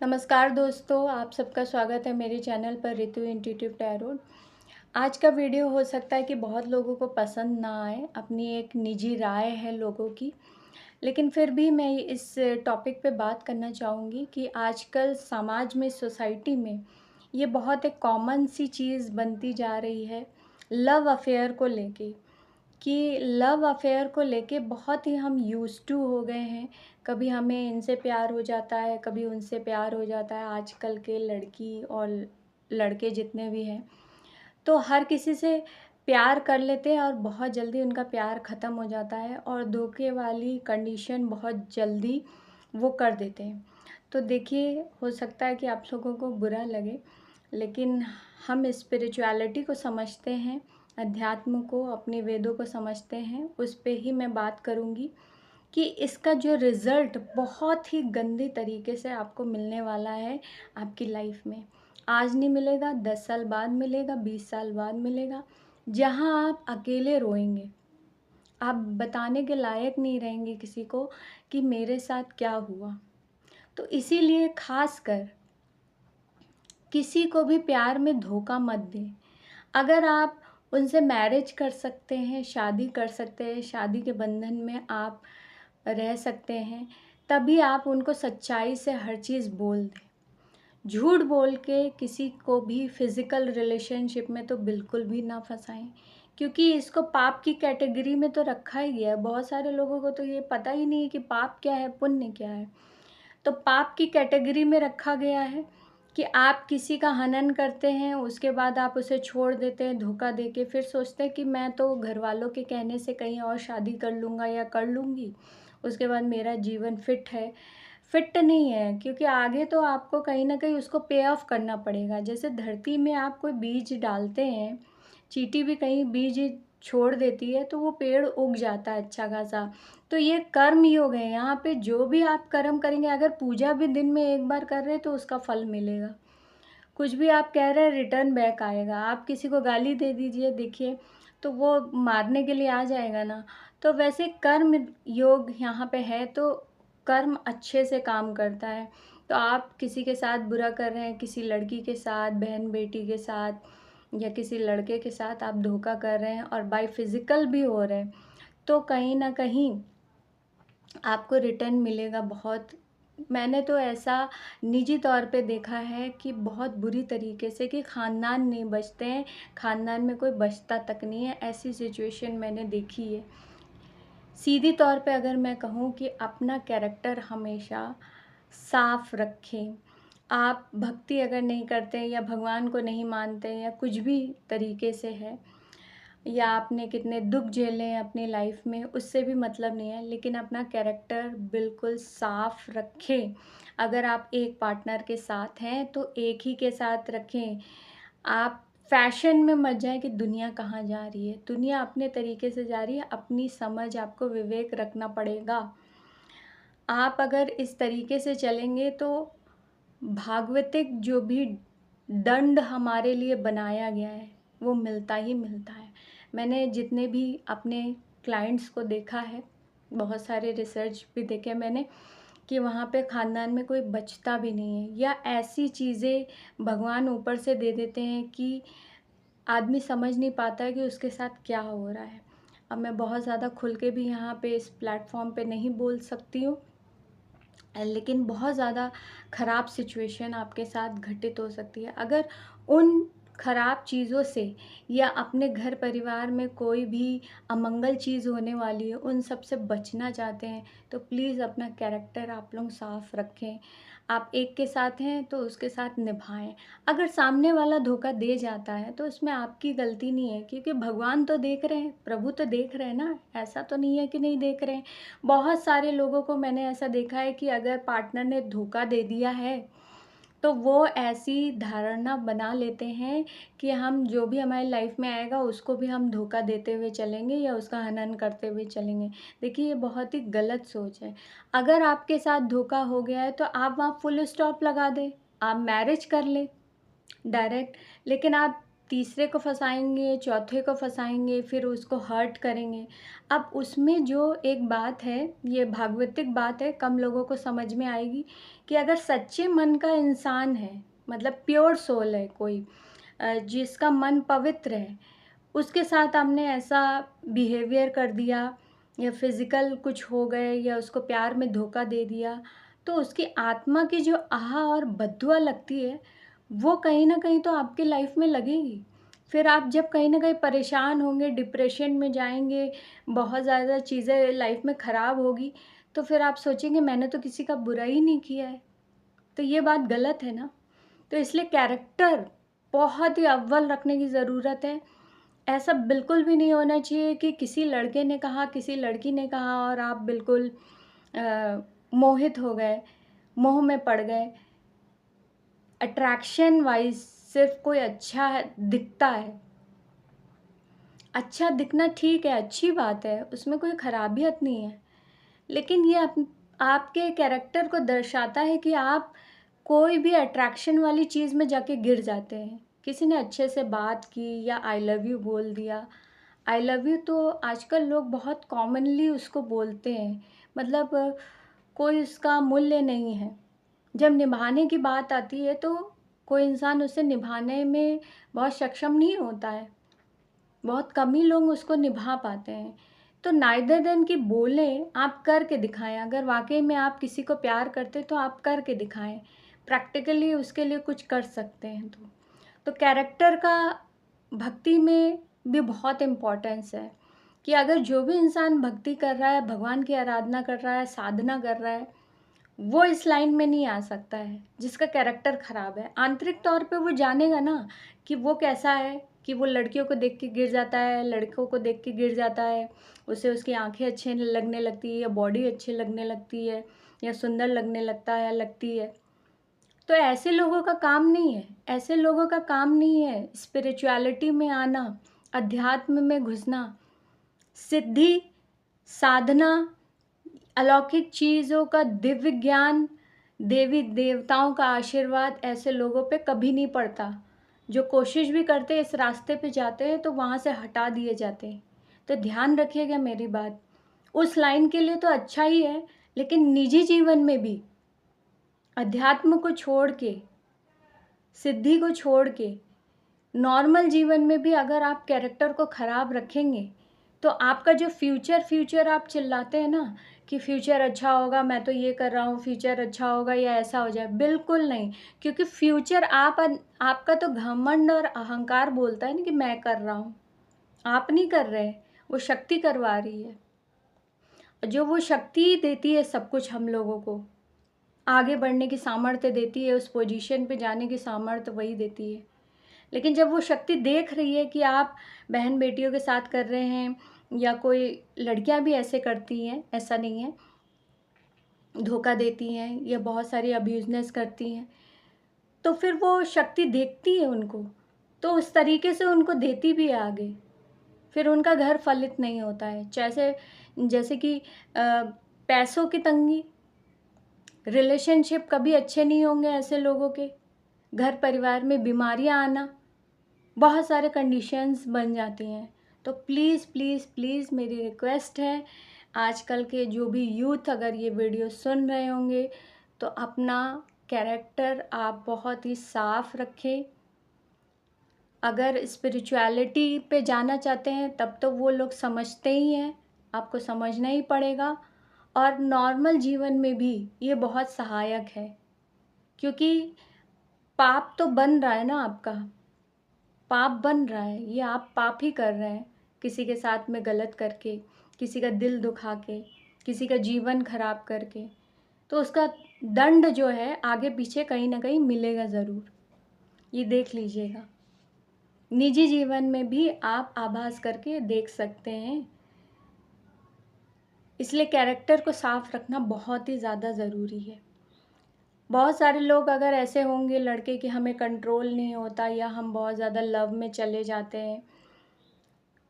नमस्कार दोस्तों, आप सबका स्वागत है मेरे चैनल पर ऋतु इंट्यूटिव टैरोट। आज का वीडियो हो सकता है कि बहुत लोगों को पसंद ना आए, अपनी एक निजी राय है लोगों की। लेकिन फिर भी मैं इस टॉपिक पे बात करना चाहूँगी कि आजकल समाज में, सोसाइटी में ये बहुत एक कॉमन सी चीज़ बनती जा रही है लव अफेयर को लेके। कि लव अफेयर को लेके बहुत ही हम यूज्ड टू हो गए हैं। कभी हमें इनसे प्यार हो जाता है, कभी उनसे प्यार हो जाता है। आजकल के लड़की और लड़के जितने भी हैं, तो हर किसी से प्यार कर लेते हैं और बहुत जल्दी उनका प्यार ख़त्म हो जाता है और धोखे वाली कंडीशन बहुत जल्दी वो कर देते हैं। तो देखिए, हो सकता है कि आप लोगों को बुरा लगे, लेकिन हम स्पिरिचुअलिटी को समझते हैं, अध्यात्म को, अपने वेदों को समझते हैं। उस पे ही मैं बात करूँगी कि इसका जो रिज़ल्ट बहुत ही गंदे तरीके से आपको मिलने वाला है आपकी लाइफ में। आज नहीं मिलेगा, 10 साल बाद मिलेगा, 20 साल बाद मिलेगा, जहाँ आप अकेले रोएँगे। आप बताने के लायक नहीं रहेंगे किसी को कि मेरे साथ क्या हुआ। तो इसीलिए ख़ासकर किसी को भी प्यार में धोखा मत दें। अगर आप उनसे मैरिज कर सकते हैं, शादी कर सकते हैं, शादी के बंधन में आप रह सकते हैं, तभी आप उनको सच्चाई से हर चीज़ बोल दें। झूठ बोल के किसी को भी फिज़िकल रिलेशनशिप में तो बिल्कुल भी ना फँसाएँ, क्योंकि इसको पाप की कैटेगरी में तो रखा ही गया है। बहुत सारे लोगों को तो ये पता ही नहीं है कि पाप क्या है, पुण्य क्या है। तो पाप की कैटेगरी में रखा गया है कि आप किसी का हनन करते हैं, उसके बाद आप उसे छोड़ देते हैं धोखा देके, फिर सोचते हैं कि मैं तो घरवालों के कहने से कहीं और शादी कर लूँगा या कर लूँगी, उसके बाद मेरा जीवन फिट है। फिट नहीं है, क्योंकि आगे तो आपको कहीं न कहीं उसको पे ऑफ करना पड़ेगा। जैसे धरती में आप कोई बीज डालते हैं, चींटी भी कहीं बीज छोड़ देती है तो वो पेड़ उग जाता है अच्छा खासा। तो ये कर्म योग है, यहाँ पे जो भी आप कर्म करेंगे, अगर पूजा भी दिन में एक बार कर रहे हैं तो उसका फल मिलेगा। कुछ भी आप कह रहे हैं रिटर्न बैक आएगा। आप किसी को गाली दे दीजिए, देखिए, तो वो मारने के लिए आ जाएगा ना। तो वैसे कर्म योग यहाँ पे है, तो कर्म अच्छे से काम करता है। तो आप किसी के साथ बुरा कर रहे हैं, किसी लड़की के साथ, बहन-बेटी के साथ या किसी लड़के के साथ आप धोखा कर रहे हैं और बाय फिज़िकल भी हो रहे हैं, तो कहीं न कहीं आपको रिटर्न मिलेगा बहुत। मैंने तो ऐसा निजी तौर पे देखा है कि बहुत बुरी तरीके से कि ख़ानदान नहीं बचते हैं, ख़ानदान में कोई बचता तक नहीं है, ऐसी सिचुएशन मैंने देखी है। सीधी तौर पे अगर मैं कहूँ कि अपना कैरेक्टर हमेशा साफ़ रखें। आप भक्ति अगर नहीं करते हैं या भगवान को नहीं मानते हैं या कुछ भी तरीके से है, या आपने कितने दुःख झेले हैं अपनी लाइफ में, उससे भी मतलब नहीं है, लेकिन अपना कैरेक्टर बिल्कुल साफ़ रखें। अगर आप एक पार्टनर के साथ हैं, तो एक ही के साथ रखें। आप फ़ैशन में मत जाएँ कि दुनिया कहाँ जा रही है। दुनिया अपने तरीके से जा रही है, अपनी समझ, आपको विवेक रखना पड़ेगा। आप अगर इस तरीके से चलेंगे तो भागवतिक जो भी दंड हमारे लिए बनाया गया है, वो मिलता ही मिलता है। मैंने जितने भी अपने क्लाइंट्स को देखा है, बहुत सारे रिसर्च भी देखे मैंने, कि वहाँ पे ख़ानदान में कोई बचता भी नहीं है, या ऐसी चीज़ें भगवान ऊपर से दे देते हैं कि आदमी समझ नहीं पाता है कि उसके साथ क्या हो रहा है। अब मैं बहुत ज़्यादा खुल के भी यहाँ पे इस प्लेटफ़ॉर्म पे नहीं बोल सकती हूँ, लेकिन बहुत ज़्यादा ख़राब सिचुएशन आपके साथ घटित हो सकती है। अगर उन ख़राब चीज़ों से या अपने घर परिवार में कोई भी अमंगल चीज़ होने वाली है, उन सब से बचना चाहते हैं, तो प्लीज़ अपना कैरेक्टर आप लोग साफ़ रखें। आप एक के साथ हैं तो उसके साथ निभाएँ। अगर सामने वाला धोखा दे जाता है तो उसमें आपकी गलती नहीं है, क्योंकि भगवान तो देख रहे हैं, प्रभु तो देख रहे हैं ना, ऐसा तो नहीं है कि नहीं देख रहे हैं। बहुत सारे लोगों को मैंने ऐसा देखा है कि अगर पार्टनर ने धोखा दे दिया है, तो वो ऐसी धारणा बना लेते हैं कि हम जो भी हमारी लाइफ में आएगा उसको भी हम धोखा देते हुए चलेंगे या उसका हनन करते हुए चलेंगे। देखिए, ये बहुत ही गलत सोच है। अगर आपके साथ धोखा हो गया है तो आप वहाँ फुल स्टॉप लगा दें, आप मैरिज कर लें डायरेक्ट। लेकिन आप तीसरे को फँसाएँगे, चौथे को फँसाएँगे, फिर उसको हर्ट करेंगे। अब उसमें जो एक बात है, ये भागवतिक बात है, कम लोगों को समझ में आएगी कि अगर सच्चे मन का इंसान है, मतलब प्योर सोल है कोई, जिसका मन पवित्र है, उसके साथ आपने ऐसा बिहेवियर कर दिया या फिज़िकल कुछ हो गए या उसको प्यार में धोखा दे दिया, तो उसकी आत्मा की जो आह और बददुआ लगती है, वो कहीं न कहीं तो आपकी लाइफ में लगेगी। फिर आप जब कहीं न कहीं परेशान होंगे, डिप्रेशन में जाएँगे, बहुत ज़्यादा चीज़ें लाइफ में ख़राब होगी, तो फिर आप सोचेंगे मैंने तो किसी का बुरा ही नहीं किया है। तो ये बात गलत है ना? तो इसलिए कैरेक्टर बहुत ही अव्वल रखने की ज़रूरत है। ऐसा बिल्कुल भी नहीं होना चाहिए कि किसी लड़के ने कहा, किसी लड़की ने कहा और आप बिल्कुल मोहित हो गए, मोह में पड़ गए। अट्रैक्शन वाइज़ सिर्फ़ कोई अच्छा दिखता है। अच्छा दिखना ठीक है, अच्छी बात है, उसमें कोई खराबियत नहीं है। लेकिन ये आपके कैरेक्टर को दर्शाता है कि आप कोई भी अट्रैक्शन वाली चीज़ में जाके गिर जाते हैं। किसी ने अच्छे से बात की या आई लव यू बोल दिया। आई लव यू तो आजकल लोग बहुत कॉमनली उसको बोलते हैं, मतलब कोई उसका मूल्य नहीं है। जब निभाने की बात आती है तो कोई इंसान उसे निभाने में बहुत सक्षम नहीं होता है। बहुत कम ही लोग उसको निभा पाते हैं। तो नाइदर देन कि बोलें, आप करके दिखाएँ। अगर वाक़ई में आप किसी को प्यार करते तो आप करके दिखाएँ। प्रैक्टिकली उसके लिए कुछ कर सकते हैं तो। तो कैरेक्टर का भक्ति में भी बहुत इम्पोर्टेंस है कि अगर जो भी इंसान भक्ति कर रहा है, भगवान की आराधना कर रहा है, साधना कर रहा है, वो इस लाइन में नहीं आ सकता है जिसका कैरेक्टर ख़राब है। आंतरिक तौर पे वो जानेगा ना कि वो कैसा है, कि वो लड़कियों को देख के गिर जाता है, लड़कों को देख के गिर जाता है, उसे उसकी आँखें अच्छी लगने लगती है या बॉडी अच्छी लगने लगती है या सुंदर लगने लगता है या लगती है। तो ऐसे लोगों का काम नहीं है, ऐसे लोगों का काम नहीं है स्पिरिचुअलिटी में आना, अध्यात्म में घुसना, सिद्धि, साधना, अलौकिक चीज़ों का दिव्य ज्ञान, देवी देवताओं का आशीर्वाद ऐसे लोगों पे कभी नहीं पड़ता। जो कोशिश भी करते हैं इस रास्ते पे जाते हैं तो वहाँ से हटा दिए जाते हैं। तो ध्यान रखिएगा मेरी बात। उस लाइन के लिए तो अच्छा ही है, लेकिन निजी जीवन में भी अध्यात्म को छोड़ के, सिद्धि को छोड़ के, नॉर्मल जीवन में भी अगर आप कैरेक्टर को ख़राब रखेंगे, तो आपका जो फ्यूचर आप चिल्लाते हैं ना कि फ्यूचर अच्छा होगा, मैं तो ये कर रहा हूँ, फ्यूचर अच्छा होगा या ऐसा हो जाए, बिल्कुल नहीं। क्योंकि फ्यूचर आपका तो घमंड और अहंकार बोलता है ना कि मैं कर रहा हूँ। आप नहीं कर रहे, वो शक्ति करवा रही है। जो वो शक्ति देती है सब कुछ हम लोगों को, आगे बढ़ने की सामर्थ्य देती है, उस पोजीशन पे जाने की सामर्थ्य वही देती है। लेकिन जब वो शक्ति देख रही है कि आप बहन बेटियों के साथ कर रहे हैं या कोई लड़कियां भी ऐसे करती हैं, ऐसा नहीं है, धोखा देती हैं या बहुत सारी अब्यूज़नेस करती हैं, तो फिर वो शक्ति देखती है उनको, तो उस तरीके से उनको देती भी है आगे। फिर उनका घर फलित नहीं होता है। जैसे कि पैसों की तंगी, रिलेशनशिप कभी अच्छे नहीं होंगे ऐसे लोगों के, घर परिवार में बीमारियां आना, बहुत सारे कंडीशंस बन जाती हैं। तो प्लीज़ प्लीज़ प्लीज़ मेरी रिक्वेस्ट है, आजकल के जो भी यूथ अगर ये वीडियो सुन रहे होंगे तो अपना कैरेक्टर आप बहुत ही साफ रखें। अगर स्पिरिचुअलिटी पे जाना चाहते हैं तब तो वो लोग समझते ही हैं, आपको समझना ही पड़ेगा। और नॉर्मल जीवन में भी ये बहुत सहायक है, क्योंकि पाप तो बन रहा है ना आपका, पाप बन रहा है, ये आप पाप ही कर रहे हैं किसी के साथ में गलत करके, किसी का दिल दुखा के, किसी का जीवन खराब करके। तो उसका दंड जो है आगे पीछे कहीं ना कहीं मिलेगा ज़रूर, ये देख लीजिएगा। निजी जीवन में भी आप आभास करके देख सकते हैं। इसलिए कैरेक्टर को साफ रखना बहुत ही ज़्यादा ज़रूरी है। बहुत सारे लोग अगर ऐसे होंगे लड़के कि हमें कंट्रोल नहीं होता या हम बहुत ज़्यादा लव में चले जाते हैं,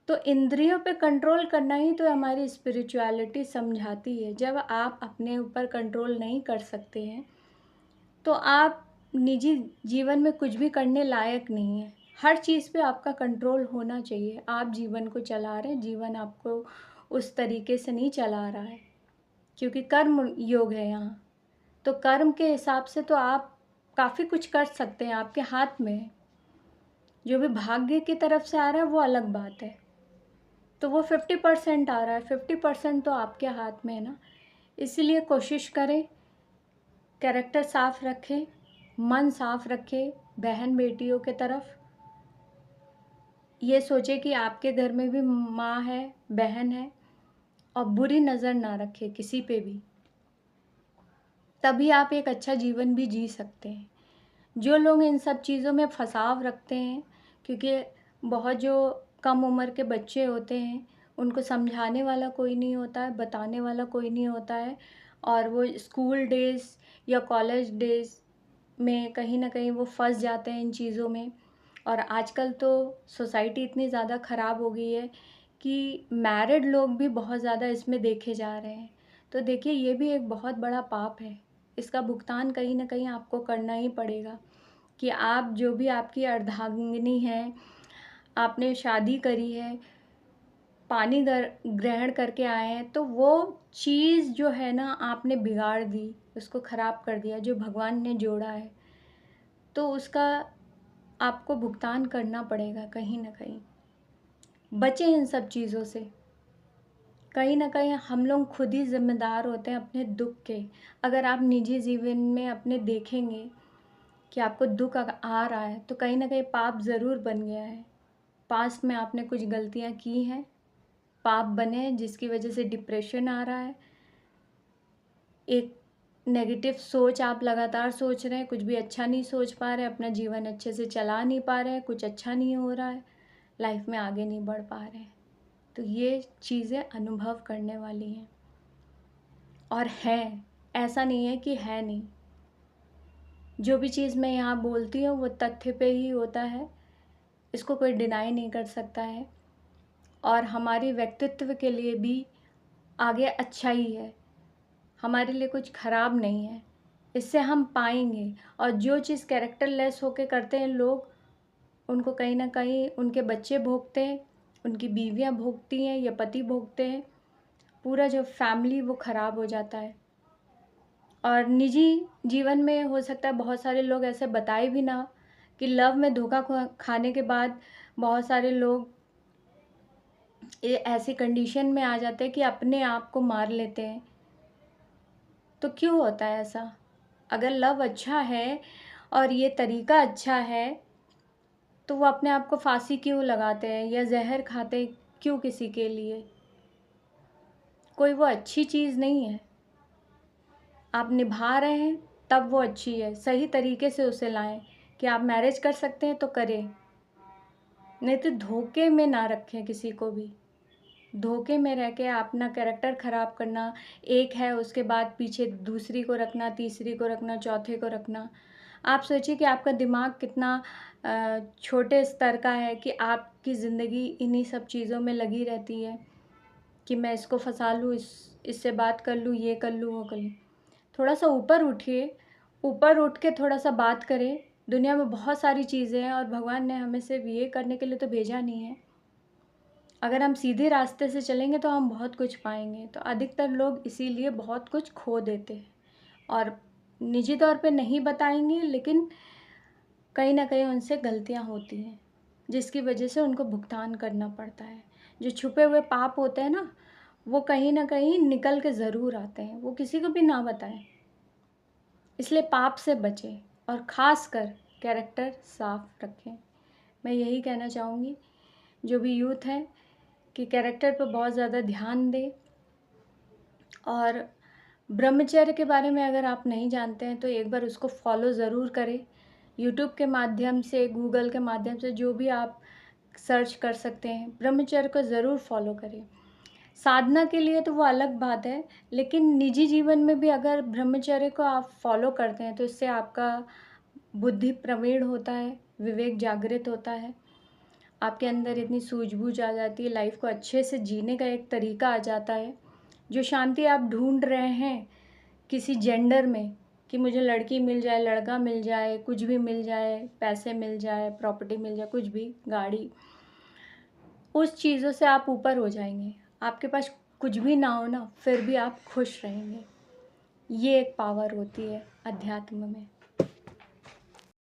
तो इंद्रियों पे कंट्रोल करना ही तो हमारी स्पिरिचुअलिटी समझाती है। जब आप अपने ऊपर कंट्रोल नहीं कर सकते हैं तो आप निजी जीवन में कुछ भी करने लायक नहीं हैं। हर चीज़ पे आपका कंट्रोल होना चाहिए। आप जीवन को चला रहे हैं, जीवन आपको उस तरीके से नहीं चला रहा है, क्योंकि कर्म योग है यहाँ। तो कर्म के हिसाब से तो आप काफ़ी कुछ कर सकते हैं, आपके हाथ में है। जो भी भाग्य की तरफ से आ रहा है वो अलग बात है। तो वो 50% आ रहा है, 50% तो आपके हाथ में है ना। इसीलिए कोशिश करें, कैरेक्टर साफ रखें, मन साफ रखें बहन बेटियों के तरफ। ये सोचें कि आपके घर में भी माँ है, बहन है, और बुरी नज़र ना रखें किसी पे भी। तभी आप एक अच्छा जीवन भी जी सकते हैं। जो लोग इन सब चीज़ों में फँसाव रखते हैं, क्योंकि बहुत जो कम उम्र के बच्चे होते हैं, उनको समझाने वाला कोई नहीं होता है, बताने वाला कोई नहीं होता है, और वो स्कूल डेज़ या कॉलेज डेज़ में कहीं न कहीं वो फँस जाते हैं इन चीज़ों में। और आजकल तो सोसाइटी इतनी ज़्यादा ख़राब हो गई है कि मैरिड लोग भी बहुत ज़्यादा इसमें देखे जा रहे हैं। तो देखिए, ये भी एक बहुत बड़ा पाप है। इसका भुगतान कहीं न कहीं आपको करना ही पड़ेगा, कि आप जो भी आपकी अर्धांगिनी है, आपने शादी करी है, पानी ग्रहण करके आए हैं, तो वो चीज़ जो है ना आपने बिगाड़ दी, उसको ख़राब कर दिया, जो भगवान ने जोड़ा है। तो उसका आपको भुगतान करना पड़ेगा कहीं न कहीं। बचें इन सब चीज़ों से। कहीं न कहीं हम लोग खुद ही ज़िम्मेदार होते हैं अपने दुःख के। अगर आप निजी जीवन में अपने देखेंगे कि आपको दुःख आ रहा है, तो कहीं न कहीं पाप ज़रूर बन गया है। पास्ट में आपने कुछ गलतियाँ की हैं, पाप बने हैं, जिसकी वजह से डिप्रेशन आ रहा है। एक नेगेटिव सोच आप लगातार सोच रहे हैं, कुछ भी अच्छा नहीं सोच पा रहे हैं, अपना जीवन अच्छे से चला नहीं पा रहे हैं, कुछ अच्छा नहीं हो रहा है, लाइफ में आगे नहीं बढ़ पा रहे हैं। तो ये चीज़ें अनुभव करने वाली हैं, और हैं, ऐसा नहीं है कि है नहीं। जो भी चीज़ मैं यहाँ बोलती हूँ वो तथ्य पे ही होता है, इसको कोई डिनाई नहीं कर सकता है, और हमारे व्यक्तित्व के लिए भी आगे अच्छा ही है, हमारे लिए कुछ ख़राब नहीं है। इससे हम पाएँगे, और जो चीज़ कैरेक्टरलेस होके करते हैं लोग, उनको कहीं न कहीं उनके बच्चे भोगते हैं, उनकी बीवियाँ भोगती हैं या पति भोगते हैं, पूरा जो फैमिली वो ख़राब हो जाता है। और निजी जीवन में हो सकता है बहुत सारे लोग ऐसे बताए भी ना, कि लव में धोखा खाने के बाद बहुत सारे लोग ये ऐसी कंडीशन में आ जाते हैं कि अपने आप को मार लेते हैं। तो क्यों होता है ऐसा? अगर लव अच्छा है और ये तरीका अच्छा है, तो वो अपने आप को फांसी क्यों लगाते हैं या ज़हर खाते क्यों किसी के लिए? कोई वो अच्छी चीज़ नहीं है। आप निभा रहे हैं तब वो अच्छी है। सही तरीके से उसे लाएँ, कि आप मैरिज कर सकते हैं तो करें। नहीं तो धोखे में ना रखें किसी को भी। धोखे में रह के अपना कैरेक्टर ख़राब करना, एक है उसके बाद पीछे दूसरी को रखना, तीसरी को रखना, चौथे को रखना। आप सोचिए कि आपका दिमाग कितना छोटे स्तर का है, कि आपकी ज़िंदगी इन्हीं सब चीज़ों में लगी रहती है, कि मैं इसको फँसा लूँ, इससे बात कर लूँ, ये कर लूँ, वो कर लूँ। थोड़ा-सा ऊपर उठिए, ऊपर उठ के थोड़ा-सा बात करें। दुनिया में बहुत सारी चीज़ें हैं, और भगवान ने हमें सिर्फ़ ये करने के लिए तो भेजा नहीं है। अगर हम सीधे रास्ते से चलेंगे तो हम बहुत कुछ पाएँगे। तो अधिकतर लोग इसीलिए बहुत कुछ खो देते हैं, और निजी तौर पे नहीं बताएँगे, लेकिन कहीं न कहीं उनसे गलतियाँ होती हैं, जिसकी वजह से उनको भुगतान करना पड़ता है। जो छुपे हुए पाप होते हैं ना, वो कहीं न कहीं निकल के ज़रूर आते हैं, वो किसी को भी ना बताएँ। इसलिए पाप से बचें, और ख़ासकर कैरेक्टर साफ़ रखें। मैं यही कहना चाहूँगी, जो भी यूथ है, कि कैरेक्टर पे बहुत ज़्यादा ध्यान दें। और ब्रह्मचर्य के बारे में अगर आप नहीं जानते हैं तो एक बार उसको फॉलो ज़रूर करें। यूट्यूब के माध्यम से, गूगल के माध्यम से, जो भी आप सर्च कर सकते हैं, ब्रह्मचर्य को ज़रूर फॉलो करें। साधना के लिए तो वो अलग बात है, लेकिन निजी जीवन में भी अगर ब्रह्मचर्य को आप फॉलो करते हैं तो इससे आपका बुद्धि प्रवीण होता है, विवेक जागृत होता है, आपके अंदर इतनी सूझबूझ आ जाती है, लाइफ को अच्छे से जीने का एक तरीका आ जाता है। जो शांति आप ढूंढ रहे हैं किसी जेंडर में, कि मुझे लड़की मिल जाए, लड़का मिल जाए, कुछ भी मिल जाए, पैसे मिल जाए, प्रॉपर्टी मिल जाए, कुछ भी, गाड़ी, उस चीज़ों से आप ऊपर हो जाएंगे। आपके पास कुछ भी ना हो ना, फिर भी आप खुश रहेंगे। ये एक पावर होती है अध्यात्म में।